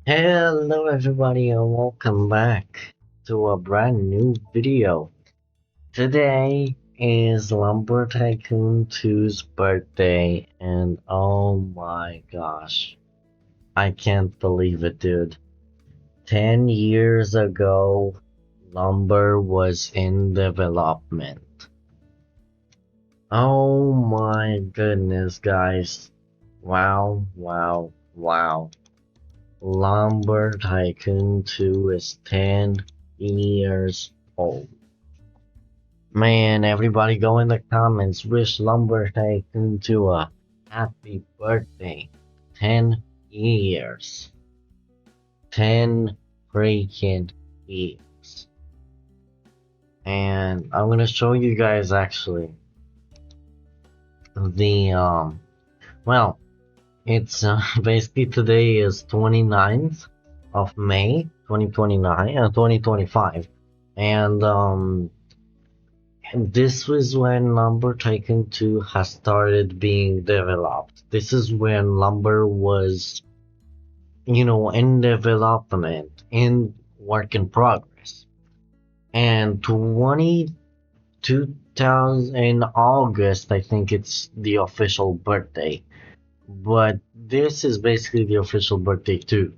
Hello everybody and welcome back to a brand new video. Today is Lumber Tycoon 2's birthday and oh my gosh, I can't believe it, dude. 10 years ago, Lumber was in development. Oh my goodness, guys. Wow. Lumber Tycoon 2 is 10 years old. Man, everybody go in the comments, wish Lumber Tycoon 2 a happy birthday. 10 years. 10 freaking years. And I'm gonna show you guys actually the, well, it's basically today is 29th of May 2025, and this was when Lumber Tycoon 2 has started being developed. This is when Lumber was, in development, in work in progress. And 2000 in August, I think it's the official birthday. But this is basically the official birthday too.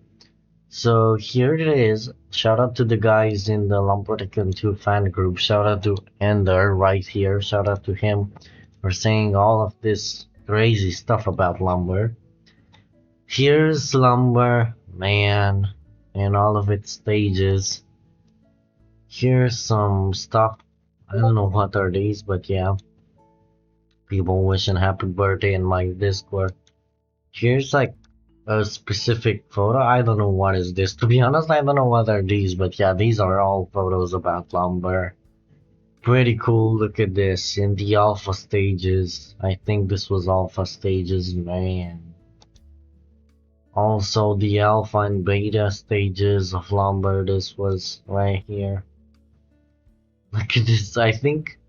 So here it is. Shout out to the guys in the Lumbertican 2 fan group. Shout out to Ender right here. Shout out to him for saying all of this crazy stuff about lumber. Here's lumber, man, in all of its stages. Here's some stuff. I don't know what are these, but yeah. People wishing happy birthday in my Discord. Here's like a specific photo. I don't know what is this. To be honest, I don't know what are these, but yeah, these are all photos about lumber. Pretty cool. Look at this in the alpha stages. I think this was alpha stages, man. Also the alpha and beta stages of lumber. This was right here. Look at this. I think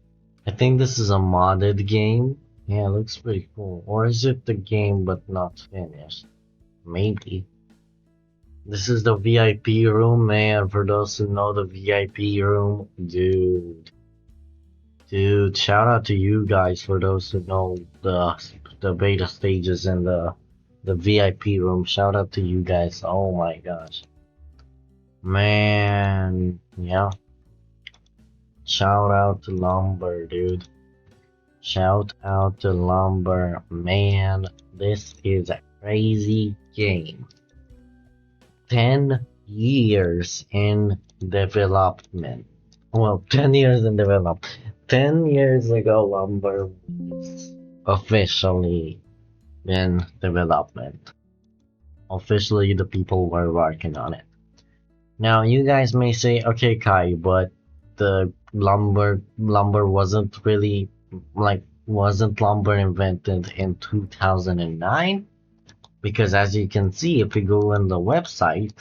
this is a modded game. Yeah, it looks pretty cool. Or is it the game but not finished? Maybe. This is the VIP room, man. For those who know the VIP room, dude, shout out to you guys for those who know the beta stages and the VIP room. Shout out to you guys. Oh my gosh, man, yeah. Shout out to Lumber, dude. Shout out to Lumber, man. This is a crazy game. 10 years in development. Well, 10 years in development. 10 years ago, Lumber was officially in development. Officially, the people were working on it. Now, you guys may say, okay, Kai, but the lumber wasn't really wasn't lumber invented in 2009? Because as you can see, if we go on the website,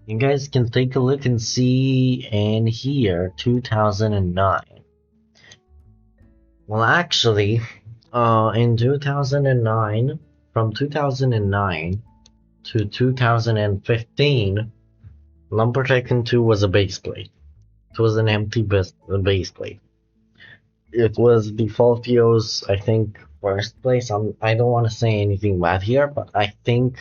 you guys can take a look and see and hear 2009. Well, actually, in 2009, from 2009 to 2015, Lumber Tycoon 2 was a base plate. It was an empty base plate. It was Defaultio's, I think, first place. I don't want to say anything bad here, but I think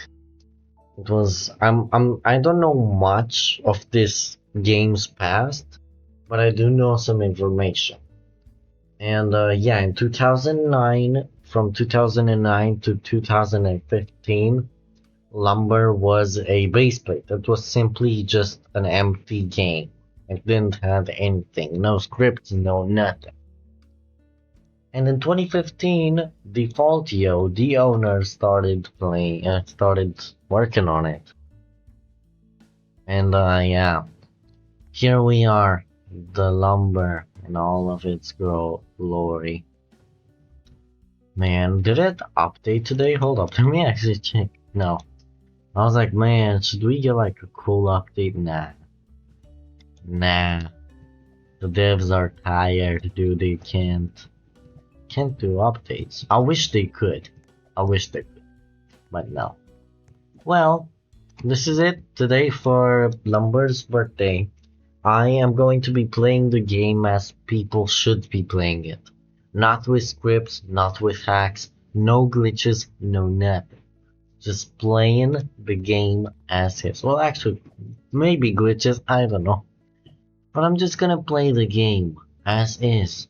it was. I don't know much of this game's past, but I do know some information. And yeah, in 2009, from 2009 to 2015, Lumber was a base plate. It was simply just an empty game. It didn't have anything, no scripts, no nothing. And in 2015, Defaultio, the owner, started working on it. And yeah, here we are, the lumber in all of its glory. Man, did it update today? Hold up, let me actually check. No. I was like, man, should we get like a cool update? Nah. The devs are tired, dude. They can't do updates. I wish they could. But no. Well, this is it today for Lumber's birthday. I am going to be playing the game as people should be playing it. Not with scripts, not with hacks, no glitches, no nothing. Just playing the game as is. Well, actually, maybe glitches, I don't know. But I'm just gonna play the game as is.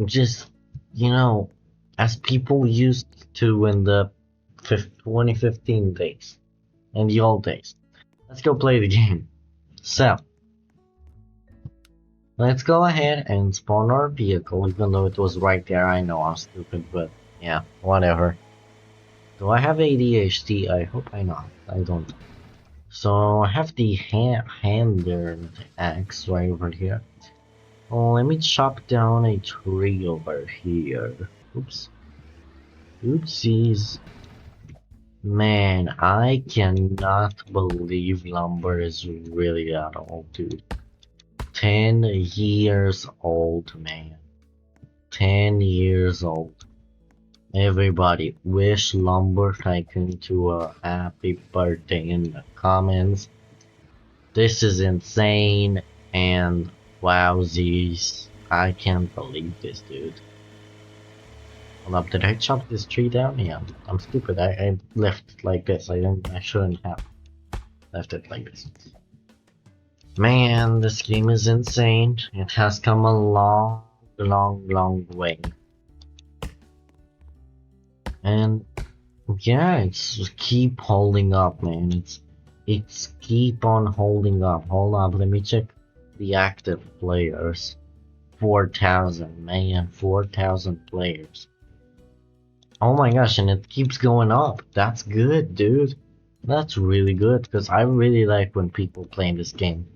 Just, you know, as people used to in the 2015 days and the old days. Let's go play the game. So, let's go ahead and spawn our vehicle, even though it was right there. I know I'm stupid, but yeah, whatever. Do I have ADHD? I hope I not. I don't. So I have the hander axe right over here. Oh, let me chop down a tree over here. Oops. Oopsies. Man, I cannot believe lumber is really that old, dude. 10 years old, man. 10 years old. Everybody, wish Lumber Tycoon to a happy birthday in the comments. This is insane, and wowsies. I can't believe this, dude. Hold up, did I chop this tree down? Yeah, I'm stupid. I left it like this. I shouldn't have left it like this. Man, this game is insane. It has come a long way. And yeah, it's keep holding up, man. It's keep on holding up. Hold up, let me check the active players. 4,000, man, 4,000 players. Oh my gosh, and it keeps going up. That's good, dude. That's really good, because I really like when people play this game.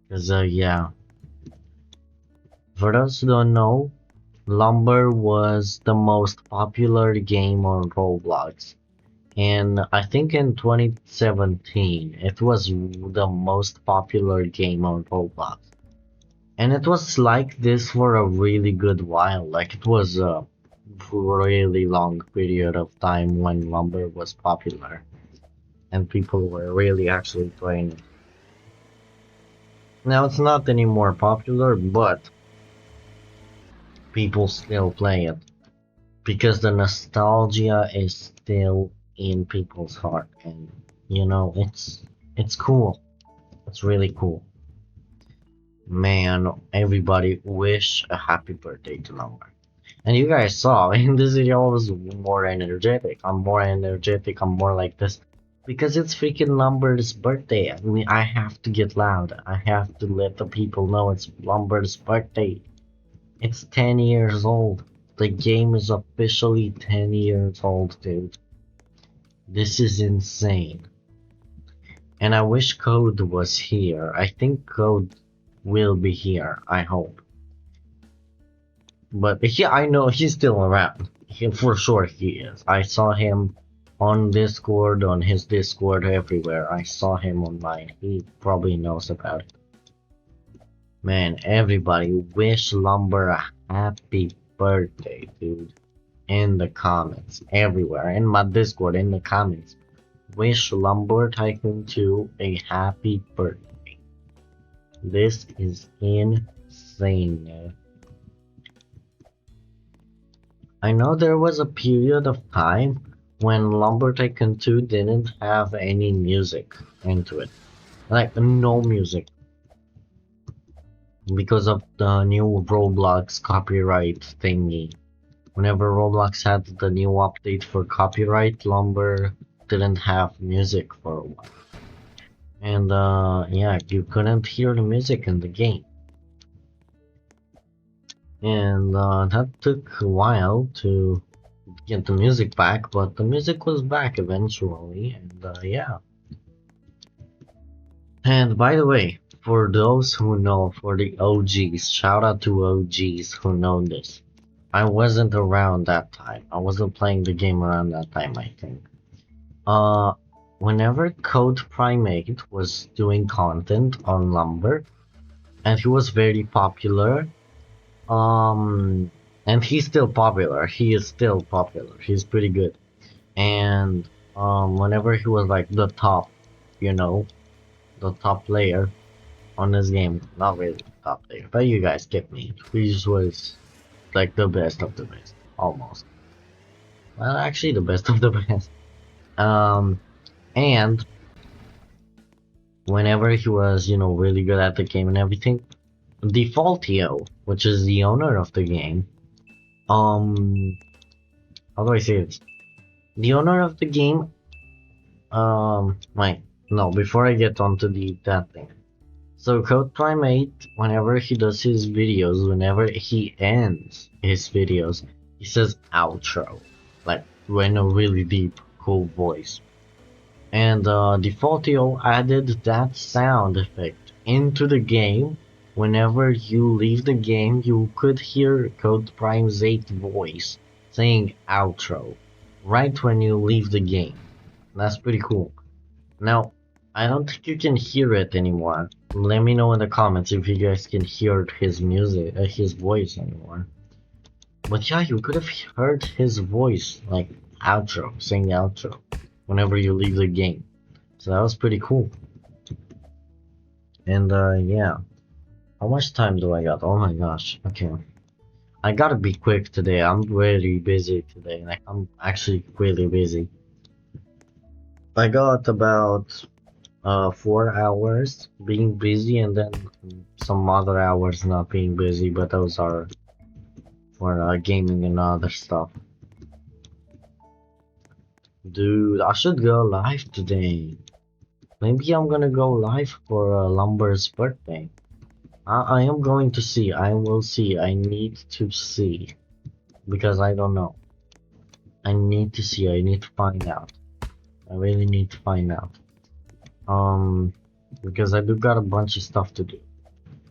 Because, yeah. For those who don't know, Lumber was the most popular game on Roblox. And I think in 2017, it was the most popular game on Roblox. And it was like this for a really good while. Like it was a really long period of time when Lumber was popular. And people were really actually playing it. Now it's not anymore popular, but people still play it. Because the nostalgia is still in people's heart. And you know, it's cool. It's really cool. Man, everybody wish a happy birthday to Lumber. And you guys saw in this video I was more energetic. I'm more energetic, I'm more like this. Because it's freaking Lumber's birthday. I mean, I have to get loud. I have to let the people know it's Lumber's birthday. It's 10 years old. The game is officially 10 years old, dude. This is insane. And I wish Code was here. I think Code will be here, I hope. But yeah, I know he's still around. For sure he is. I saw him on Discord, on his Discord, everywhere. I saw him online. He probably knows about it. Man, everybody wish Lumber a happy birthday, dude. In the comments, everywhere. In my Discord, in the comments. Wish Lumber Tycoon 2 a happy birthday. This is insane. I know there was a period of time when Lumber Tycoon 2 didn't have any music into it. Like, no music. Because of the new Roblox copyright thingy. Whenever Roblox had the new update for copyright, Lumber didn't have music for a while. And yeah, you couldn't hear the music in the game. And that took a while to get the music back, but the music was back eventually, and yeah. And by the way, for those who know, for the OGs, shout out to OGs who know this. I wasn't around that time. I wasn't playing the game around that time, I think. Whenever Code Primate was doing content on Lumber, and he was very popular, and he's still popular. He is still popular. He's pretty good. And whenever he was like the top, you know, the top player on this game. Not really top player, but you guys get me. He just was like the best of the best, almost. Well, actually, the best of the best. Um, and whenever he was, you know, really good at the game and everything, Defaultio, which is the owner of the game, um, how do I say this? The owner of the game, wait, no, before I get onto that thing. So Code Primate, whenever he does his videos, whenever he ends his videos, he says outro, like in a really deep, cool voice. And Defaultio added that sound effect into the game. Whenever you leave the game, you could hear Code Prime's 8 voice saying outro right when you leave the game. That's pretty cool. Now, I don't think you can hear it anymore. Let me know in the comments if you guys can hear his music, his voice anymore. But yeah, you could have heard his voice, like outro, saying outro, whenever you leave the game. So that was pretty cool. And yeah. How much time do I got? Oh my gosh. Okay. I gotta be quick today. I'm very busy today. Like, I'm actually really busy. I got about 4 hours being busy and then some other hours not being busy, but those are for gaming and other stuff. Dude, I should go live today. Maybe I'm gonna go live for Lumber's birthday. I am going to see. I will see. I need to see. Because I don't know. I need to see. I need to find out. I really need to find out. Because I do got a bunch of stuff to do.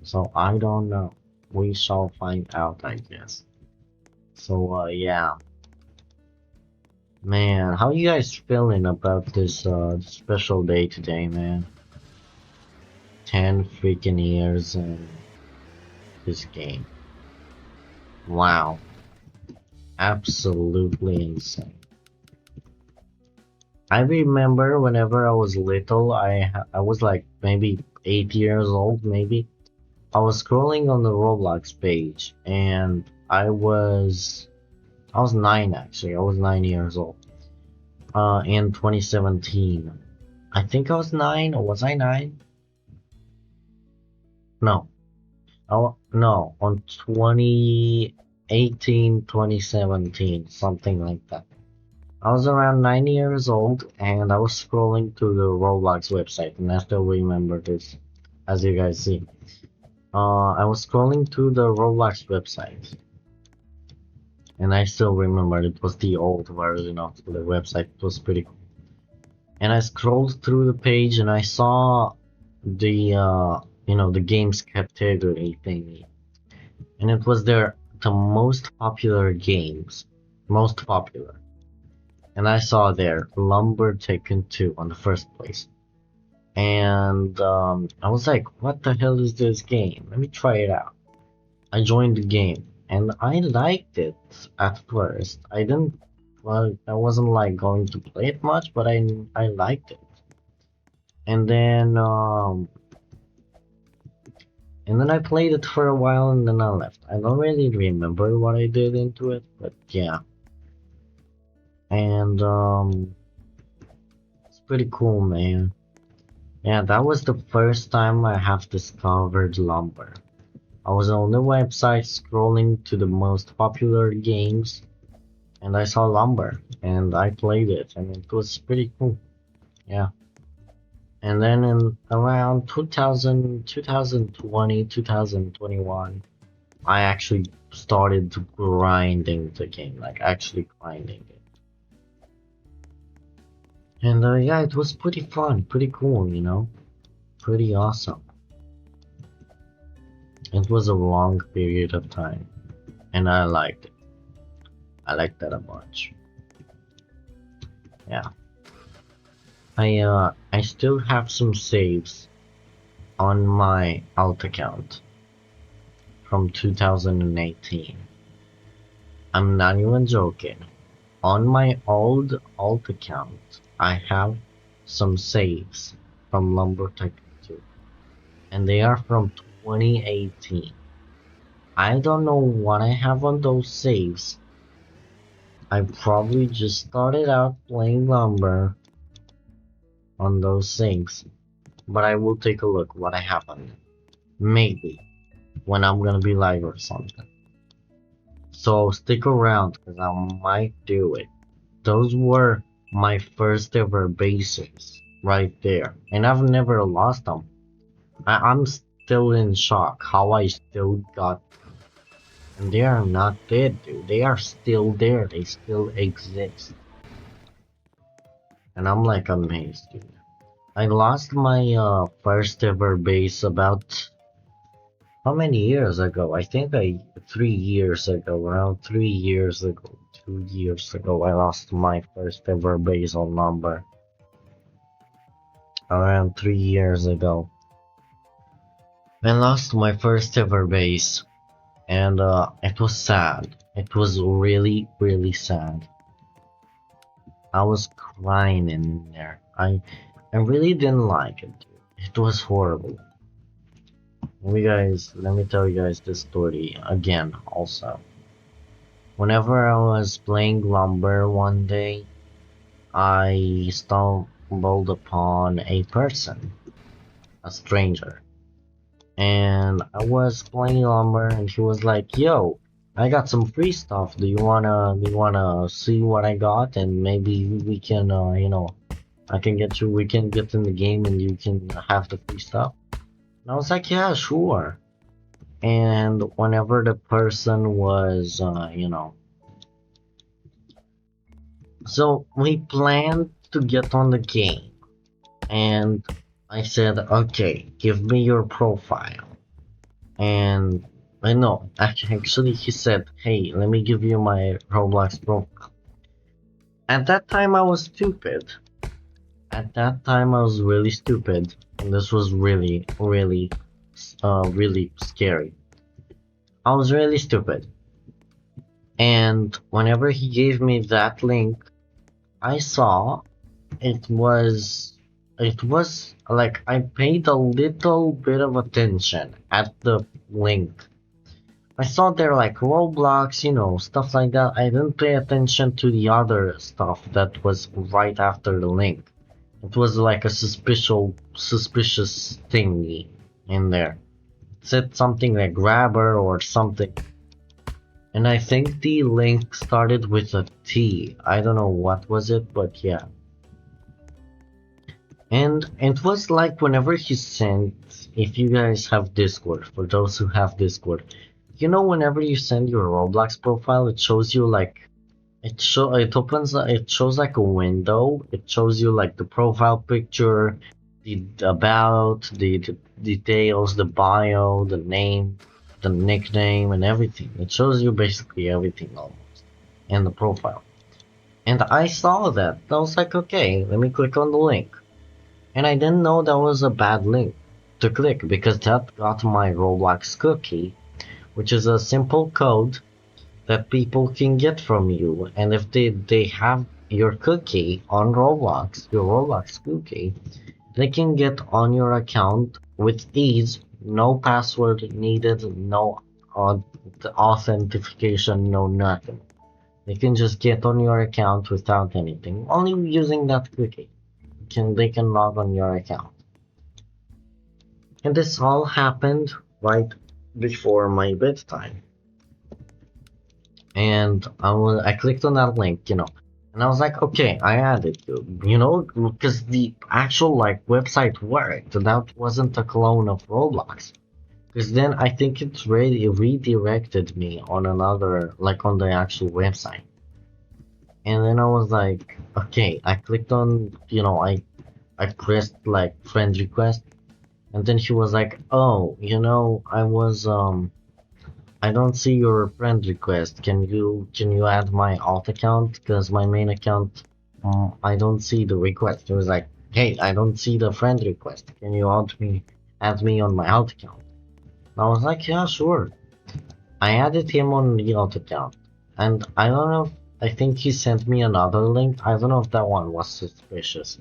So I don't know. We shall find out, I guess. So, yeah. Man, how you guys feeling about this, special day today, man? 10 freaking years in this game. Wow. Absolutely insane. I remember whenever I was little, I was like maybe 8 years old, maybe. I was scrolling on the Roblox page, and I was 9 actually. I was 9 years old. In 2017. I think I was 9, or was I 9? No. Oh, no, on 2018, 2017, something like that. I was around 9 years old and I was scrolling through the Roblox website, and I still remember this, as you guys see. I was scrolling through the Roblox website, and I still remember it was the old version of the website. It was pretty cool. And I scrolled through the page and I saw the, the games category thingy. And it was the most popular games. Most popular. And I saw there Lumber Tycoon 2 on the first place. And I was like, what the hell is this game? Let me try it out. I joined the game and I liked it at first. I wasn't like going to play it much, but I liked it. And then I played it for a while and then I left. I don't really remember what I did into it, but yeah. And it's pretty cool, man. Yeah, that was the first time I have discovered Lumber. I was on the website scrolling to the most popular games and I saw Lumber and I played it and it was pretty cool. Yeah. And then in around 2000, 2020, 2021, I actually started grinding the game, like actually grinding it. And yeah, it was pretty fun, pretty cool, you know? Pretty awesome. It was a long period of time, and I liked it. I liked that a bunch. Yeah. I still have some saves on my alt account from 2018. I'm not even joking. On my old alt account, I have some saves from Lumber Tycoon 2, and they are from 2018. I don't know what I have on those saves. I probably just started out playing Lumber on those saves, but I will take a look what I have on them. Maybe when I'm gonna be live or something. So stick around because I might do it. Those were my first ever bases right there, and I've never lost them. I'm still in shock how I still got, and they are not dead, dude. They are still there. They still exist, and I'm like amazed, dude. I lost my first ever base about how many years ago? I think 3 years ago, around 3 years ago, 2 years ago, I lost my first ever base on Lumber. Around 3 years ago. I lost my first ever base, and it was sad. It was really, really sad. I was crying in there. I really didn't like it. It was horrible. Let me tell you guys this story again. Also, whenever I was playing Lumber one day, I stumbled upon a person, a stranger. And I was playing Lumber, and he was like, "Yo, I got some free stuff. Do you wanna see what I got? And maybe we can, I can get you. We can get in the game, and you can have the free stuff." And I was like, "Yeah, sure." And whenever the person was, so we planned to get on the game, and I said, "Okay, give me your profile." And I know, actually, he said, "Hey, let me give you my Roblox profile." At that time, I was stupid. At that time, I was really stupid, and this was really, really, really scary. I was really stupid, and whenever he gave me that link, I saw it was, it was like I paid a little bit of attention at the link. I saw there like Roblox, stuff like that. I didn't pay attention to the other stuff that was right after the link. It was like a suspicious thingy in there. It said something like grabber or something. And I think the link started with a T. I don't know what was it, but yeah. And it was like whenever he sent, if you guys have Discord, for those who have Discord, whenever you send your Roblox profile, it shows you like, it shows like a window. It shows you like the profile picture, the about, the details, the bio, the name, the nickname, and everything. It shows you basically everything almost, in the profile. And I saw that. I was like, okay, let me click on the link. And I didn't know that was a bad link to click because that got my Roblox cookie, which is a simple code that people can get from you. And if they have your cookie on Roblox, your Roblox cookie, they can get on your account with ease, no password needed, no authentication, no nothing. They can just get on your account without anything, only using that cookie. They can log on your account. And this all happened right before my bedtime. And I clicked on that link, and I was like, okay, I added you, because the actual like website worked. That wasn't a clone of Roblox. Because then I think it really redirected me on another, like on the actual website. And then I was like, okay, I clicked on, I pressed like friend request, and then she was like, "Oh, I don't see your friend request. Can you add my alt account? Because my main account, I don't see the request." It was like, "Hey, I don't see the friend request. Can you add me on my alt account?" And I was like, "Yeah, sure." I added him on the alt account, and I don't know I think he sent me another link. I don't know if that one was suspicious.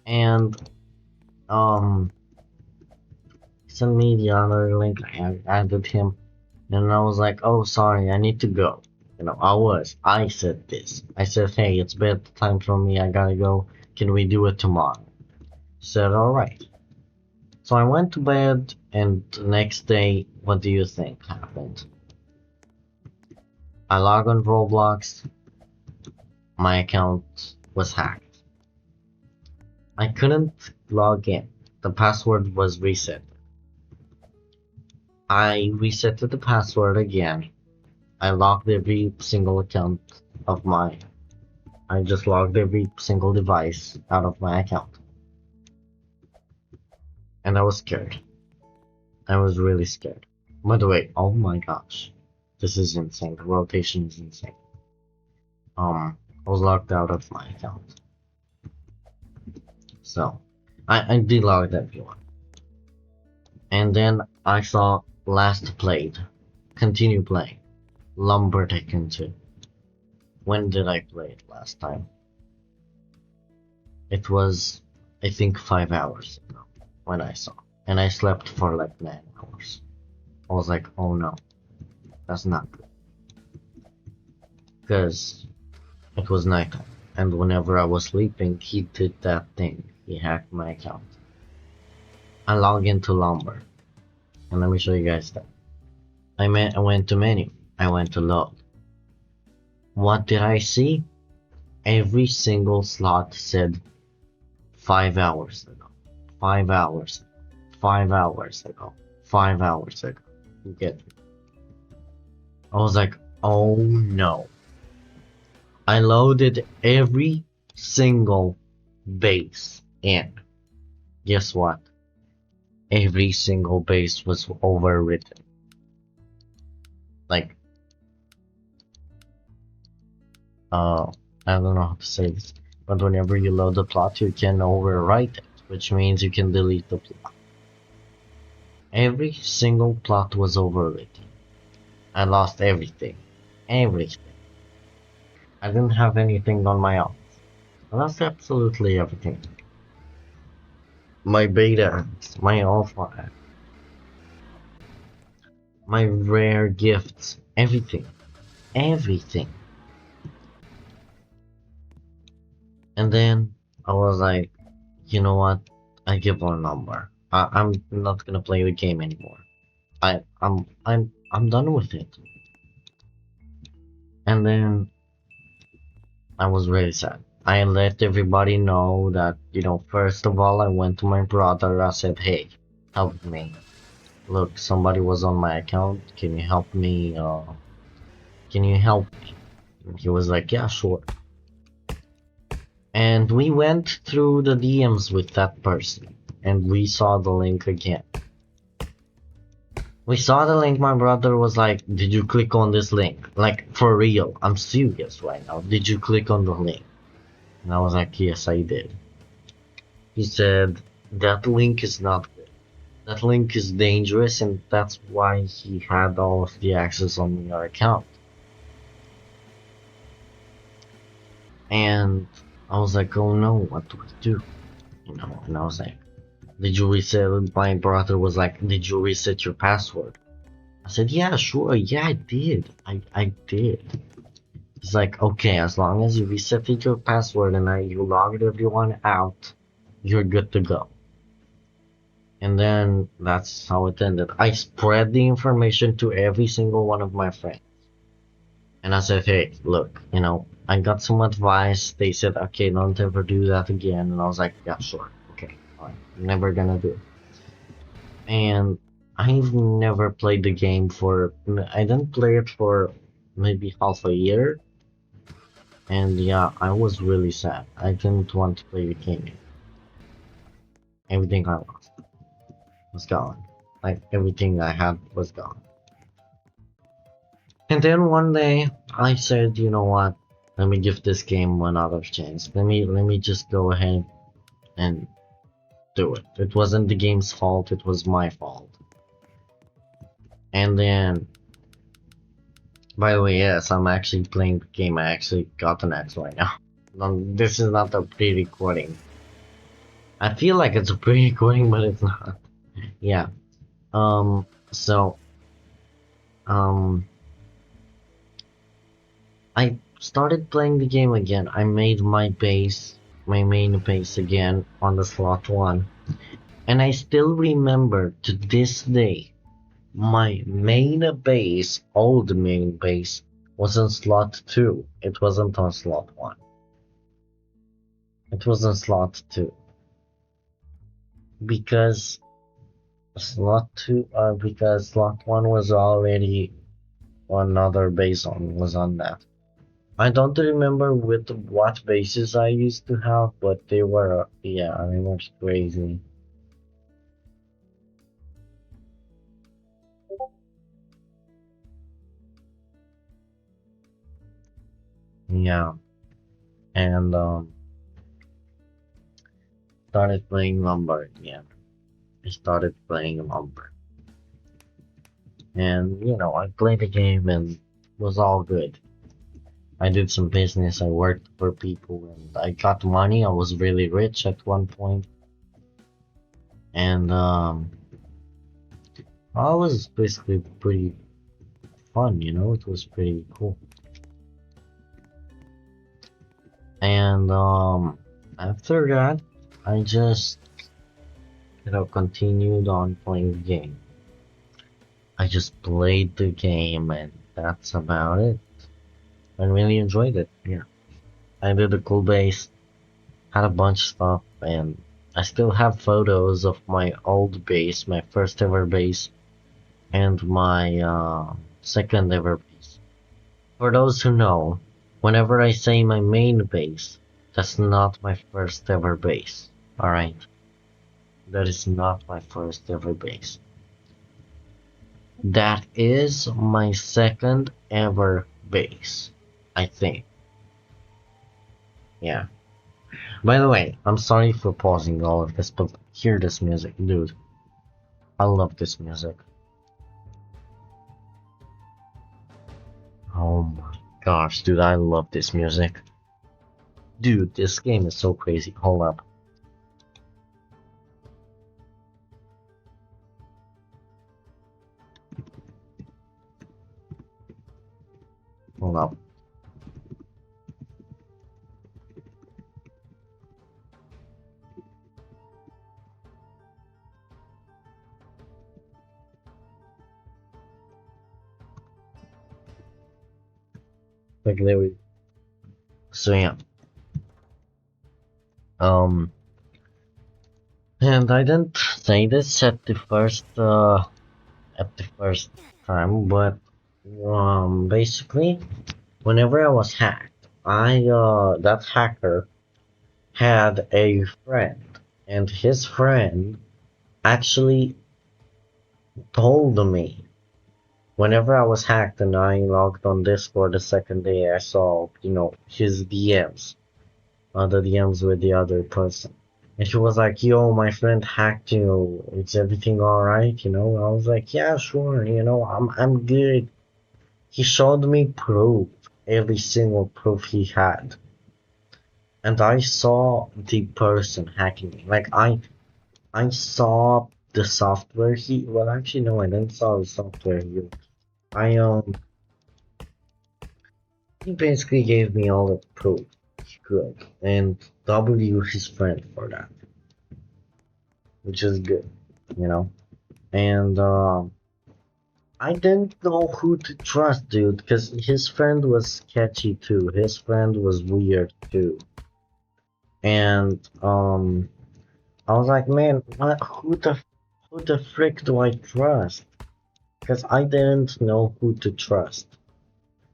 And he sent me the other link. I added him, and I was like, oh, sorry, I need to go. I said this. I said, hey, it's bedtime for me. I gotta go. Can we do it tomorrow? He said, all right. So I went to bed, and the next day, what do you think happened? I log on Roblox. My account was hacked. I couldn't log in. The password was reset. I reset the password again. I logged every single account of mine. I just logged every single device out of my account. And I was scared. I was really scared. By the way, oh my gosh. This is insane. The rotation is insane. I was logged out of my account. So, I delogged everyone. And then I saw last played. Continue playing. Lumber Tycoon 2. When did I play it last time? It was, I think, 5 hours ago when I saw. And I slept for like 9 hours. I was like, oh no, that's not good. Because it was nighttime. And whenever I was sleeping, he did that thing. He hacked my account. I log into Lumber. And let me show you guys that. I went to menu. I went to load. What did I see? Every single slot said 5 hours ago. 5 hours. 5 hours ago. 5 hours ago. You get me? I was like, oh no. I loaded every single base in. Guess what? Every single base was overwritten. Like, I don't know how to say this, but whenever you load the plot, you can overwrite it, which means you can delete the plot. Every single plot was overwritten. I lost everything. Everything. I didn't have anything on my own. I lost absolutely everything. My beta, my alpha, my rare gifts, everything. Everything. And then I was like, you know what? I give one number. I'm not gonna play the game anymore. I'm done with it. And then I was really sad. I let everybody know that, first of all, I went to my brother. I said, hey, help me. Look, somebody was on my account. Can you help me? Can you help me? And he was like, yeah, sure. And we went through the DMs with that person. And we saw the link again. We saw the link. My brother was like, did you click on this link? Like, for real. I'm serious right now. Did you click on the link? And I was like, yes, I did. He said, that link is not good. That link is dangerous, and that's why he had all of the access on your account. And I was like, oh no, what do we do? And I was like, did you reset? My brother was like, did you reset your password? I said, yeah, sure, yeah, I did. I did. He's like, okay, as long as you reset your password and you logged everyone out, you're good to go. And then that's how it ended. I spread the information to every single one of my friends. And I said, hey, look, I got some advice. They said, okay, don't ever do that again. And I was like, yeah, sure, okay, fine. I'm never gonna do it. And I've never played the game I didn't play it for maybe half a year. And yeah, I was really sad. I didn't want to play the game. Everything I lost was gone. Like, everything I had was gone. And then one day, I said, you know what? Let me give this game another chance. Let me just go ahead and do it. It wasn't the game's fault, it was my fault. And then By the way, yes, I'm actually playing the game. I actually got an X right now. This is not a pre-recording. I feel like it's a pre-recording, but it's not. Yeah. So, um, I started playing the game again. I made my base, my main base again on the slot 1. And I still remember to this day, my main base, old main base, was on slot 2. It wasn't on slot 1. It was on slot 2. Because because slot 1 was already another base was on that. I don't remember with what bases I used to have, but they were, yeah, I mean, it was crazy. Yeah, and started playing Lumber again. I started playing Lumber, and I played the game and it was all good. I did some business. I worked for people, and I got money. I was really rich at one point, and I was basically pretty fun. It was pretty cool. And after that, I just continued on playing the game. I just played the game, and that's about it. I really enjoyed it. Yeah, I did a cool base, had a bunch of stuff, and I still have photos of my old base, my first ever base, and my second ever base. For those who know, whenever I say my main base, that's not my first ever base. Alright? That is not my first ever base. That is my second ever base, I think. Yeah. By the way, I'm sorry for pausing all of this, but hear this music, dude. I love this music. Oh my gosh, dude, I love this music. Dude, this game is so crazy. Hold up. Hold up. Like, there we. So, yeah. Um, and I didn't say this at the first time, but basically, whenever I was hacked, that hacker had a friend, and his friend actually told me whenever I was hacked and I logged on Discord the second day, I saw, his DMs, the DMs with the other person. And she was like, yo, my friend hacked you. Is everything alright? I was like, yeah, sure. I'm good. He showed me proof, every single proof he had. And I saw the person hacking me. Like, I saw the software well, actually, no, I didn't saw the software I, he basically gave me all the proof he could. And W his friend for that, which is good, you know? And, I didn't know who to trust, dude, because his friend was sketchy too. His friend was weird too. And I was like, man, who the frick do I trust? Because I didn't know who to trust.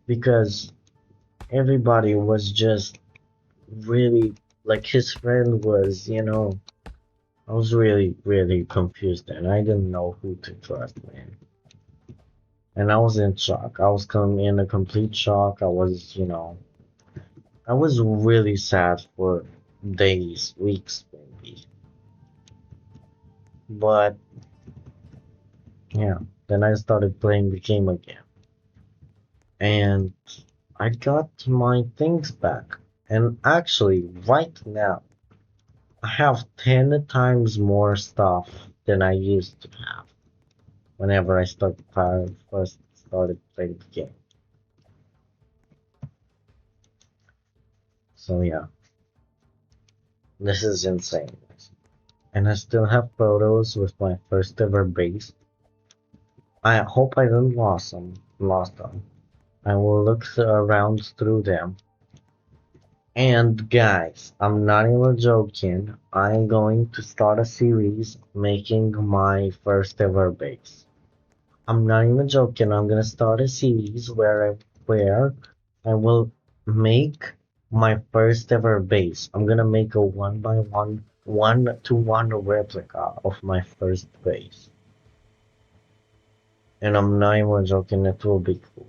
Because everybody was just really like his friend was, I was really, really confused and I didn't know who to trust, man. And I was in shock. I was in a complete shock. I was really sad for days, weeks, maybe. But yeah, then I started playing the game again. and I got my things back. And actually, right now, I have 10 times more stuff than I used to have whenever first started playing the game. So yeah, this is insane. And I still have photos with my first ever base. I hope I didn't lost them. I will look around through them. And guys, I'm not even joking. I'm going to start a series making my first ever base. I'm not even joking. I'm gonna start a series where I will make my first ever base. I'm gonna make a one to one replica of my first base. And I'm not even joking, it will be cool.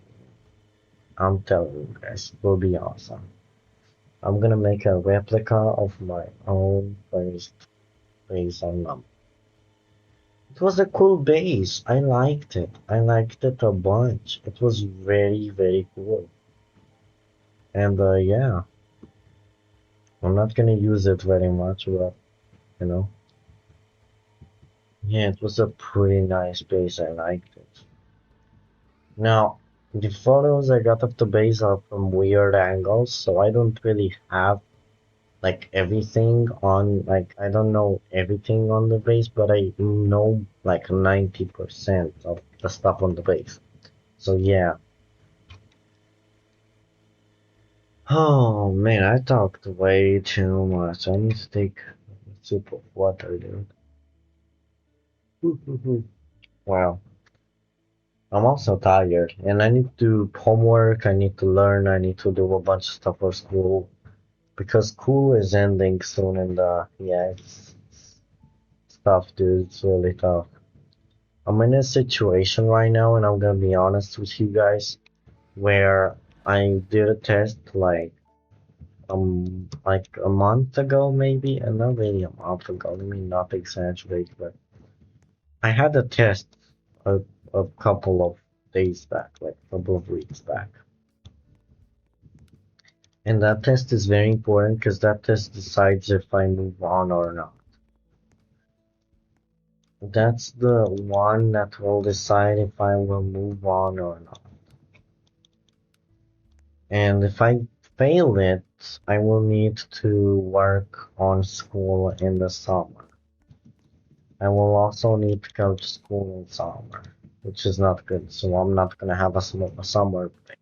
I'm telling you guys, it will be awesome. I'm gonna make a replica of my own first base on them. It was a cool base. I liked it. I liked it a bunch. It was very, very cool. And yeah, I'm not gonna use it very much, but you know, yeah, it was a pretty nice base. I liked it. Now, the photos I got of the base are from weird angles, so I don't really have like everything on, like I don't know everything on the base, but I know like 90% of the stuff on the base. So yeah. Oh man, I talked way too much. I need to take a sip of water, dude. Wow. I'm also tired and I need to do homework, I need to learn, I need to do a bunch of stuff for school because school is ending soon and yeah, it's tough, dude. It's really tough. I'm in a situation right now and I'm gonna be honest with you guys where I did a test like a month ago maybe, and not really a month ago, let me not exaggerate, but I had a test a, a couple of days back, like a couple of weeks back. And that test is very important because that test decides if I move on or not. That's the one that will decide if I will move on or not. And if I fail it, I will need to work on school in the summer. I will also need to go to school in summer, which is not good. So I'm not gonna have a summer break.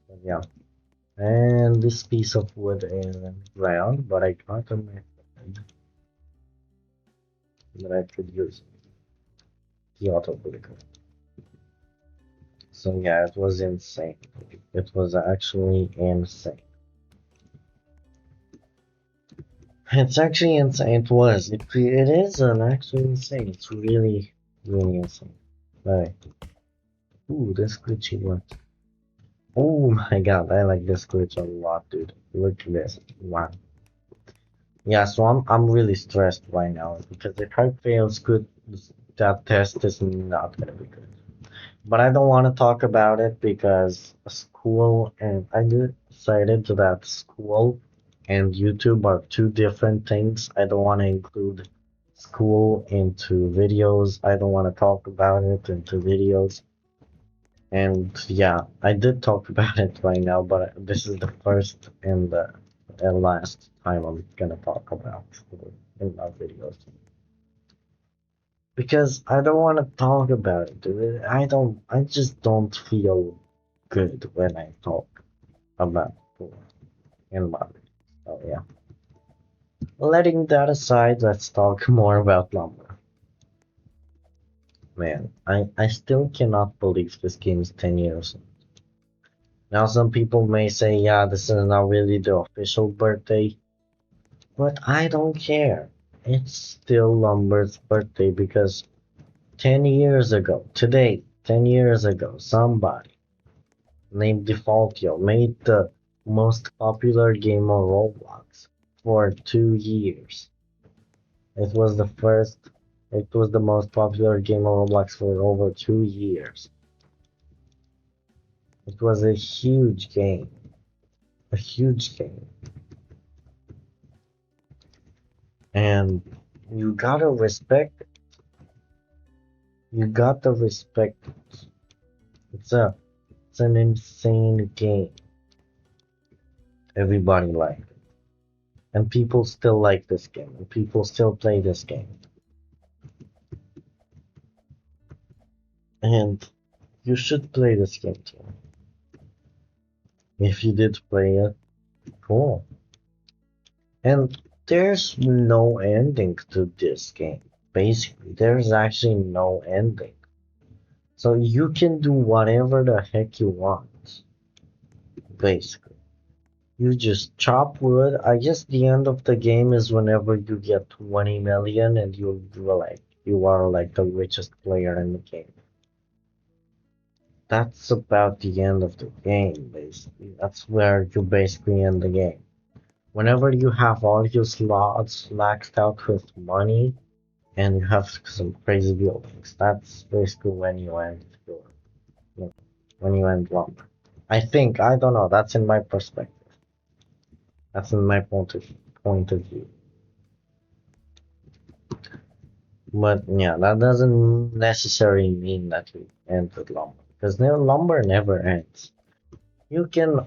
But yeah. And this piece of wood is round, but I got a method that I could use. The auto clicker. So yeah, it was insane. It was actually insane. It's actually insane. It was. It is an actually insane. It's really, really insane. Alright. Ooh, this glitchy one. Oh my god, I like this glitch a lot, dude. Look at this. Wow. Yeah, so I'm really stressed right now because if I fails good, that test is not gonna be good. But I don't want to talk about it because school and I decided that school and YouTube are two different things. I don't want to include school into videos. I don't want to talk about it into videos. And yeah, I did talk about it right now, but this is the first and the last time I'm gonna talk about it in my videos. Because I don't want to talk about it, dude. I just don't feel good when I talk about it in my videos. So yeah. Letting that aside, let's talk more about lumber. Man, I still cannot believe this game is 10 years old. Now some people may say, yeah, this is not really the official birthday, but I don't care. It's still Lumber's birthday because 10 years ago, today, 10 years ago, somebody named Defaultio made the most popular game on Roblox for 2 years. It was the first, it was the most popular game on Roblox for over 2 years. It was a huge game. A huge game. And you gotta respect it. You gotta respect it. It's an insane game. Everybody liked it. And people still like this game. And people still play this game. And you should play this game too. If you did play it, cool. And there's no ending to this game. Basically, there's actually no ending. So you can do whatever the heck you want. Basically. You just chop wood. I guess the end of the game is whenever you get 20 million and you are like the richest player in the game. That's about the end of the game, basically. That's where you basically end the game. Whenever you have all your slots maxed out with money and you have some crazy buildings, that's basically when you end when you end lumber. I think, I don't know, that's in my perspective. That's in my point of view. But yeah, that doesn't necessarily mean that you end with lumber. Because lumber never ends. You can,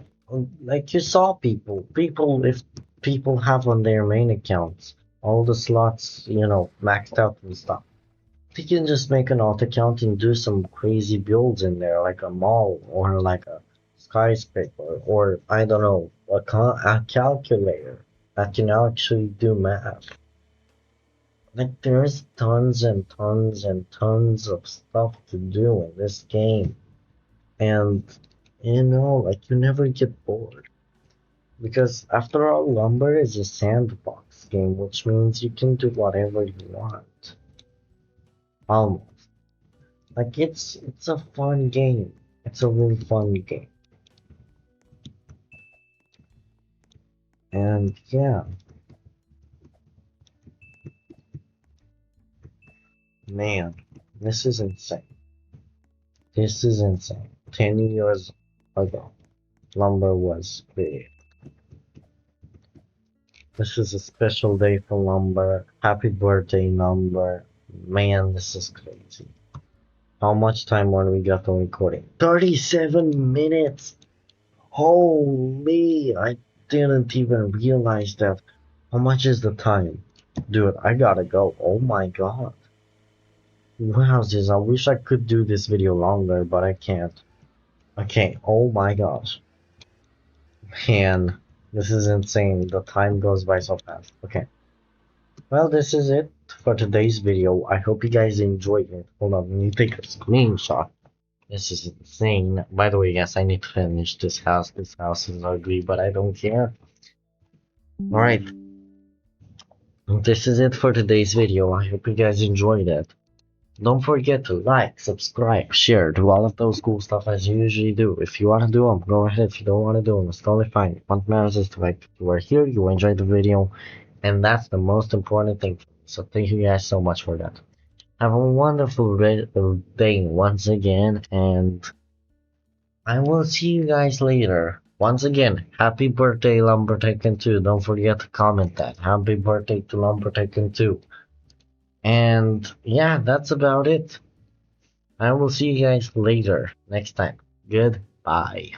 like you saw if people have on their main accounts all the slots, maxed out and stuff. They can just make an alt account and do some crazy builds in there, like a mall or like a skyscraper or I don't know, a calculator that can actually do math. Like there's tons and tons and tons of stuff to do in this game. And like you never get bored. Because after all, Lumber is a sandbox game, which means you can do whatever you want. Almost. Like it's a fun game. It's a really fun game. And yeah, man, this is insane. This is insane. 10 years ago, Lumber was created. This is a special day for Lumber. Happy birthday, Lumber. Man, this is crazy. How much time are we got on recording? 37 minutes! Holy, I didn't even realize that. How much is the time? Dude, I gotta go. Oh my god. Wow, I wish I could do this video longer, but I can't. Okay, oh my gosh. Man, this is insane. The time goes by so fast. Okay. Well, this is it for today's video. I hope you guys enjoyed it. Hold on, let me take a screenshot. This is insane. By the way, yes, I need to finish this house. This house is ugly, but I don't care. Alright. This is it for today's video. I hope you guys enjoyed it. Don't forget to like, subscribe, share, do all of those cool stuff as you usually do. If you want to do them, go ahead. If you don't want to do them, it's totally fine. What matters is the fact that you are here, you enjoyed the video, and that's the most important thing. So thank you guys so much for that. Have a wonderful day once again, and I will see you guys later. Once again, happy birthday Lumbertaken2. Don't forget to comment that. Happy birthday to Lumbertaken2. And yeah, that's about it. I will see you guys later next time. Goodbye.